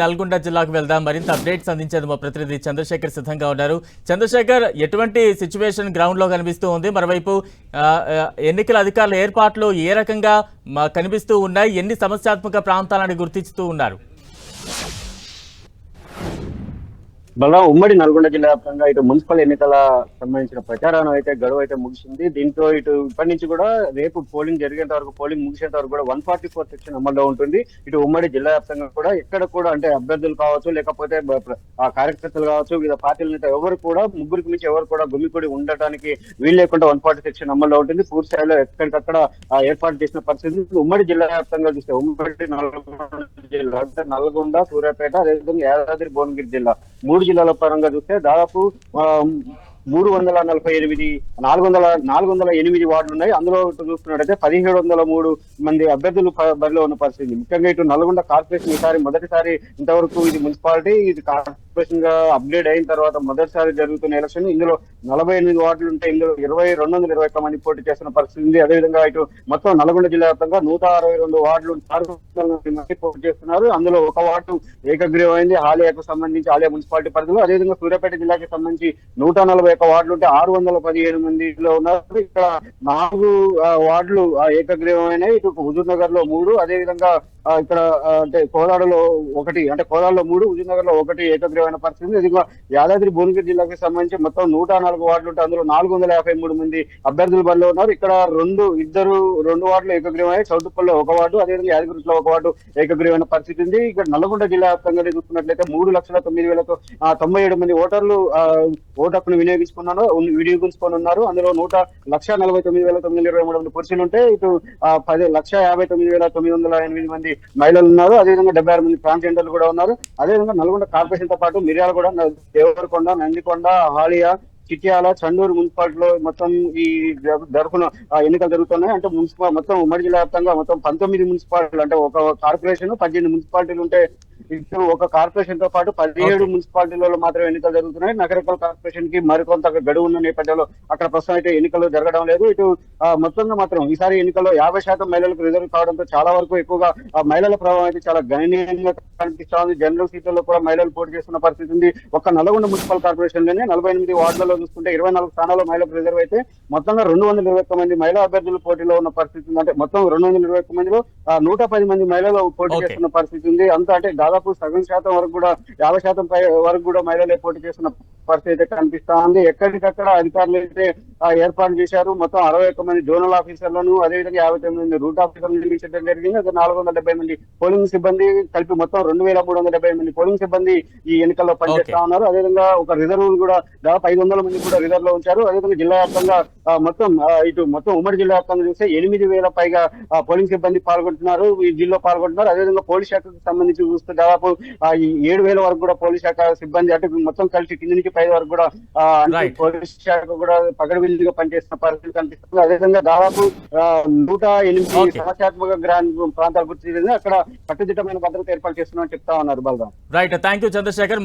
నల్గొండ జిల్లాకు వెళ్దాం. మరింత అప్డేట్స్ అందించేందుకు మా ప్రతినిధి చంద్రశేఖర్ సిద్ధంగా ఉన్నారు. చంద్రశేఖర్, ఎటువంటి సిచ్యువేషన్ గ్రౌండ్ లో కనిపిస్తూ ఉంది? మరోవైపు ఎన్నికల అధికారుల ఏర్పాట్లు ఏ రకంగా కనిపిస్తూ ఉన్నాయి? ఎన్ని సమస్యాత్మక ప్రాంతాలను గుర్తిస్తూ ఉన్నారు? బలరాం, ఉమ్మడి నల్గొండ జిల్లా వ్యాప్తంగా ఇటు మున్సిపల్ ఎన్నికల సంబంధించిన ప్రచారం అయితే గడువు అయితే ముగిసింది. దీంతో ఇప్పటి నుంచి కూడా రేపు పోలింగ్ జరిగేంత వరకు, పోలింగ్ ముగిసేంత వరకు కూడా 144 సెక్షన్ అమల్లో ఉంటుంది. ఇటు ఉమ్మడి జిల్లా వ్యాప్తంగా కూడా ఎక్కడ కూడా అంటే అభ్యర్థులు కావచ్చు, లేకపోతే ఆ కార్యకర్తలు కావచ్చు, వివిధ పార్టీల నేత ఎవరు కూడా ముగ్గురికి మించి ఎవరు కూడా గుమికూడి ఉండటానికి వీలు లేకుండా 140 సెక్షన్ అమల్లో ఉంటుంది. పూర్తి స్థాయిలో ఎక్కడికక్కడ ఏర్పాటు చేసిన పరిస్థితి. ఉమ్మడి జిల్లా వ్యాప్తంగా చూస్తే ఉమ్మడి జిల్లా అంటే నల్గొండ, సూర్యాపేట, అదేవిధంగా యాదాద్రి భువనగిరి జిల్లా మూడు జిల్లాల పరంగా చూస్తే దాదాపు 408 వార్డులు ఉన్నాయి. అందులో చూస్తున్నట్టయితే 1703 మంది అభ్యర్థులు బరిలో ఉన్న పరిస్థితి. ముఖ్యంగా ఇటు నల్గొండ కార్పొరేషన్ ఈసారి మొదటిసారి ఇంతవరకు ఇది మున్సిపాలిటీ, ఇది కార్పొరేషన్ గా అప్గ్రేడ్ అయిన తర్వాత మొదటిసారి జరుగుతున్న ఎలక్షన్. ఇందులో 48 వార్డులు ఉంటే ఇందులో 221 మంది పోటీ చేస్తున్న పరిస్థితి ఉంది. అదేవిధంగా ఇటు మొత్తం నల్గొండ జిల్లా వ్యాప్తంగా 162 వార్డులు 600 మంది పోటీ చేస్తున్నారు. అందులో ఒక వార్డు ఏకగ్రీవమైంది హాలియాకు సంబంధించి, హాలియా మున్సిపాలిటీ పరిధిలో. అదేవిధంగా సూర్యాపేట జిల్లాకి సంబంధించి 141 వార్డులు ఉంటే 617 మందిలో ఉన్నారు. ఇక్కడ 4 వార్డులు ఏకగ్రీవమైనవి. ఇటు హుజూర్ నగర్ లో 3, అదేవిధంగా ఇక్కడ అంటే కోదాడలో 1, అంటే కోదాడలో 3, హుజూర్ నగర్ లో 1 ఏకగ్రీవమైన పరిస్థితి. ఇదిగో యాదాద్రి భువనగిరి జిల్లాకి సంబంధించి మొత్తం 104 వార్డులు ఉంటే అందులో 453 మంది అభ్యర్థుల బరిలో ఉన్నారు. ఇక్కడ 2 వార్డులు ఏకగ్రీవమయ్యాయి. చౌటుప్పల్లో 1 వార్డు, అదేవిధంగా యాదగిరిలో 1 వార్డు ఏకగ్రీవమైన పరిస్థితి ఉంది. ఇక్కడ నల్గొండ జిల్లా వ్యాప్తంగా చూసుకున్నట్లయితే 3,09,097 మంది ఓటర్లు ఓటు హక్కును వినియోగించుకొని ఉన్నారు. అందులో 1,49,923 మంది పురుషులు ఉంటే ఇటు 10,59,908 మంది మహిళలు ఉన్నారు. అదేవిధంగా 76 మంది ట్రాన్స్జెండర్లు కూడా ఉన్నారు. అదేవిధంగా నల్గొండ కార్పొరేషన్ తో పాటు మిర్యాలగూడ, దేవరకొండ, నందికొండ, హాలియా, చిట్యాల, చండూరు మున్సిపాలిటీలో మొత్తం ఈ జరుపున ఎన్నికలు జరుగుతున్నాయి. అంటే మొత్తం ఉమ్మడి జిల్లా వ్యాప్తంగా మొత్తం 19 మున్సిపాలిటీలు, అంటే ఒక కార్పొరేషన్ 18 మున్సిపాలిటీలు ఉంటే ఇటు ఒక కార్పొరేషన్ తో పాటు 17 మున్సిపాలిటీలలో మాత్రం ఎన్నికలు జరుగుతున్నాయి. నగరపాలక కార్పొరేషన్ కి మరికొంత గడువు ఉన్న నేపథ్యంలో అక్కడ ప్రస్తుతం అయితే ఎన్నికలు జరగడం లేదు. ఇటు మొత్తంగా మాత్రం ఈసారి ఎన్నికల్లో 50% మహిళలకు రిజర్వ్ కావడంతో చాలా వరకు ఎక్కువగా మహిళల ప్రభావం అయితే చాలా గణనీయంగా కనిపిస్తా ఉంది. జనరల్ సీట్లలో కూడా మహిళలు పోటీ చేస్తున్న పరిస్థితి ఉంది. ఒక్క నల్గొండ మున్సిపల్ కార్పొరేషన్ లోనే 48 వార్డులలో చూసుకుంటే 24 స్థానాల్లో మహిళలకు రిజర్వ్ అయితే మొత్తంగా 221 మంది మహిళా అభ్యర్థులు పోటీలో ఉన్న పరిస్థితి ఉంది. అంటే మొత్తం 221 మందిలో 110 మంది మహిళలు పోటీ చేస్తున్న పరిస్థితి ఉంది. అంతా అంటే దాదాపు సగం శాతం వరకు కూడా 50% వరకు కూడా మహిళలే పోటీ చేస్తున్న పరిస్థితి అయితే కనిపిస్తా ఉంది. ఎక్కడికక్కడ అధికారులు అయితే ఏర్పాటు చేశారు. మొత్తం 61 మంది జోనల్ ఆఫీసర్లను, అదేవిధంగా 59 మంది రూట్ ఆఫీసర్లను నియమించడం జరిగింది. 470 మంది పోలింగ్ సిబ్బంది కలిపి మొత్తం 2,370 మంది పోలింగ్ సిబ్బంది ఈ ఎన్నికల్లో పనిచేస్తా ఉన్నారు. అదేవిధంగా ఒక రిజర్వ్ కూడా దాదాపు 500 మంది కూడా రిజర్వ్ లో ఉంచారు. అదేవిధంగా జిల్లా వ్యాప్తంగా మొత్తం ఉమ్మడి జిల్లా వ్యాప్తంగా చూస్తే 8,000 పైగా పోలింగ్ సిబ్బంది పాల్గొంటున్నారు, ఈ జిల్లా పాల్గొంటున్నారు. అదేవిధంగా పోలీస్ శాఖకు సంబంధించి చూస్తే దాదాపు 7,000 వరకు కూడా పోలీస్ శాఖ సిబ్బంది, అంటే మొత్తం కలిసి కింది నుంచి పై వరకు కూడా పోలీస్ శాఖ కూడా పగడవిల్లిగా పనిచేస్తున్న పరిస్థితి కనిపిస్తుంది. అదేవిధంగా దాదాపు 108 సమస్యాత్మక ప్రాంతాలు గుర్తించింది. అక్కడ కట్టుదిట్టమైన భద్రత ఏర్పాటు చేస్తున్నామని చెప్తా ఉన్నారు. Balaram, right, thank you Chandrasekhar.